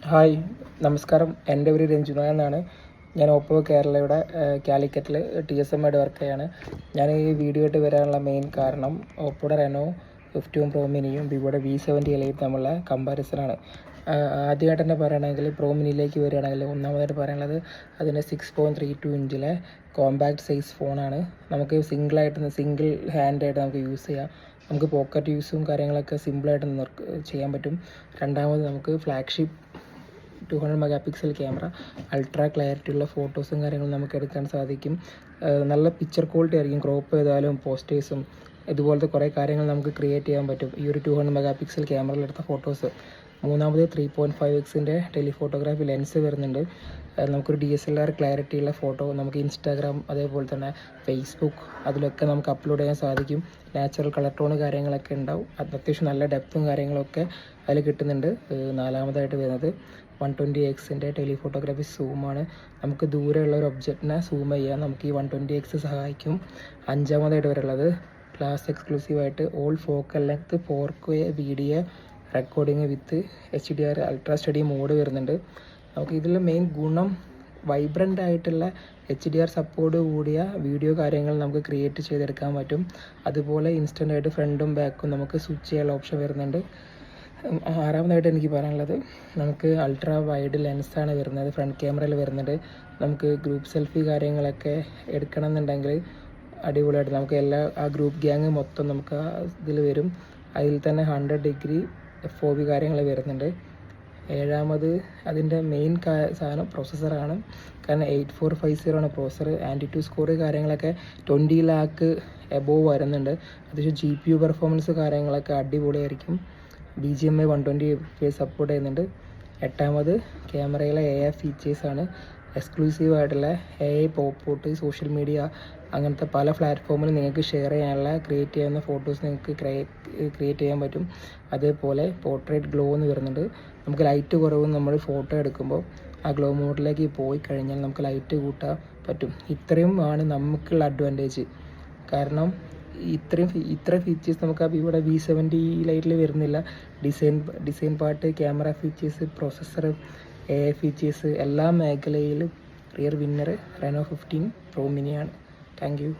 Hi, നമസ്കാരം. എൻ്റെ പേര് രഞ്ജുന എന്നാണ്. ഞാൻ ഓപ്പോ കേരളയുടെ കാലിക്കറ്റിൽ TSM ആയിട്ട് വർക്ക് ചെയ്യാണ്. ഞാൻ ഈ വീഡിയോ ആയിട്ട് വരാനുള്ള മെയിൻ കാരണം ഓപ്പോയുടെ Reno 51 Pro മിനിയും വിവോയുടെ V70 Lite തമ്മിലുള്ള കമ്പാരിസനാണ്. ആദ്യമായിട്ട് തന്നെ പറയുകയാണെങ്കിൽ പ്രോ മിനിയിലേക്ക് വരികയാണെങ്കിൽ ഒന്നാമതായിട്ട് പറയാനുള്ളത് അതിൻ്റെ 6.32 ഇഞ്ചിലെ കോമ്പാക്ട് സൈസ് ഫോണാണ്. നമുക്ക് സിംഗിൾ ഹാൻഡായിട്ട് നമുക്ക് യൂസ് ചെയ്യാം. നമുക്ക് പോക്കറ്റ് യൂസും കാര്യങ്ങളൊക്കെ സിമ്പിളായിട്ട് ചെയ്യാൻ പറ്റും. രണ്ടാമത് നമുക്ക് flagship 200 mega pixel camera, ultra clarity ഉള്ള ഫോട്ടോസും കാര്യങ്ങളും നമുക്ക് എടുക്കാൻ സാധിക്കും. നല്ല പിക്ചർ ക്വാളിറ്റി ആയിരിക്കും. ക്രോപ്പ് ചെയ്താലും പോസ്റ്റേഴ്സും ഇതുപോലത്തെ കുറേ കാര്യങ്ങൾ നമുക്ക് ക്രിയേറ്റ് ചെയ്യാൻ പറ്റും ഈ ഒരു 200 മെഗാ പിക്സൽ ക്യാമറയിൽ എടുത്ത ഫോട്ടോസ്. മൂന്നാമത് 3.5x ടെലിഫോട്ടോഗ്രാഫി ലെൻസ് വരുന്നുണ്ട്. നമുക്കൊരു DSLR ക്ലാരിറ്റിയുള്ള ഫോട്ടോ നമുക്ക് ഇൻസ്റ്റാഗ്രാം അതേപോലെ തന്നെ ഫേസ്ബുക്ക് അതിലൊക്കെ നമുക്ക് അപ്ലോഡ് ചെയ്യാൻ സാധിക്കും. നാച്ചുറൽ കളർ ടോൺ കാര്യങ്ങളൊക്കെ ഉണ്ടാവും. അത്യാവശ്യം നല്ല ഡെപ്തും കാര്യങ്ങളൊക്കെ അതിൽ കിട്ടുന്നുണ്ട്. നാലാമതായിട്ട് വരുന്നത് 120x ടെലിഫോട്ടോഗ്രാഫി സൂമാണ്. നമുക്ക് ദൂരെയുള്ള ഒരു ഒബ്ജക്റ്റിനെ സൂം ചെയ്യാൻ നമുക്ക് ഈ 120x സഹായിക്കും. അഞ്ചാമതായിട്ട് വരുള്ളത് ക്ലാസ് എക്സ്ക്ലൂസീവായിട്ട് all focal length 4K video recording with HDR ultra steady mode വരുന്നുണ്ട്. നമുക്ക് ഇതിൽ മെയിൻ ഗുണം വൈബ്രൻ്റ് ആയിട്ടുള്ള HDR സപ്പോർട്ട് കൂടിയ വീഡിയോ കാര്യങ്ങൾ നമുക്ക് ക്രിയേറ്റ് ചെയ്തെടുക്കാൻ പറ്റും. അതുപോലെ ഇൻസ്റ്റൻ്റ് ആയിട്ട് ഫ്രണ്ടും ബാക്കും നമുക്ക് സ്വിച്ച് ചെയ്യാനുള്ള ഓപ്ഷൻ വരുന്നുണ്ട്. ആറാമതായിട്ട് എനിക്ക് പറയാനുള്ളത് നമുക്ക് അൾട്രാ വൈഡ് ലെൻസാണ് വരുന്നത്. ഫ്രണ്ട് ക്യാമറയിൽ വരുന്നുണ്ട്. നമുക്ക് ഗ്രൂപ്പ് സെൽഫി കാര്യങ്ങളൊക്കെ എടുക്കണം എന്നുണ്ടെങ്കിൽ അടിപൊളിയായിട്ട് നമുക്ക് ആ ഗ്രൂപ്പ് ഗ്യാങ് മൊത്തം നമുക്ക് ഇതിൽ വരും. അതിൽ തന്നെ 100° FOV കാര്യങ്ങൾ വരുന്നുണ്ട്. ഏഴാമത് അതിൻ്റെ മെയിൻ സാധനം പ്രോസസ്സറാണ്. കാരണം 8450 ആണ് പ്രോസസ്സർ. ആൻറ്റിറ്റ്യൂഡ് സ്കോർ കാര്യങ്ങളൊക്കെ 20 lakh എബോവ് വരുന്നുണ്ട്. അത്യാവശ്യം GPU പെർഫോമൻസ് കാര്യങ്ങളൊക്കെ അടിപൊളിയായിരിക്കും. BGMI 120 FPS സപ്പോർട്ട് ചെയ്യുന്നുണ്ട്. എട്ടാമത് ക്യാമറയിലെ AI ഫീച്ചേഴ്സാണ്. എക്സ്ക്ലൂസീവ് ആയിട്ടുള്ള AI പോപ്പോട്ട് സോഷ്യൽ മീഡിയ അങ്ങനത്തെ പല പ്ലാറ്റ്ഫോമിലും നിങ്ങൾക്ക് ഷെയർ ചെയ്യാനുള്ള ക്രിയേറ്റ് ചെയ്യുന്ന ഫോട്ടോസ് നിങ്ങൾക്ക് ക്രിയേറ്റ് ചെയ്യാൻ പറ്റും. അതേപോലെ പോർട്രേറ്റ് ഗ്ലോ എന്ന് വരുന്നുണ്ട്. നമുക്ക് ലൈറ്റ് കുറവും നമ്മൾ ഫോട്ടോ എടുക്കുമ്പോൾ ആ ഗ്ലോ മോഡിലേക്ക് പോയി കഴിഞ്ഞാൽ നമുക്ക് ലൈറ്റ് കൂട്ടാൻ പറ്റും. ഇത്രയും ആണ് നമുക്കുള്ള അഡ്വാൻറ്റേജ്. കാരണം ഇത്ര ഫീച്ചേഴ്സ് നമുക്ക് ഇവിടെ V70 ലൈറ്റിൽ വരുന്നില്ല. Design part, camera features, processor, AI features എല്ലാ മേഖലയിലും റിയർ വിന്നർ Reno 15 Pro മിനിയാണ്. Thank U.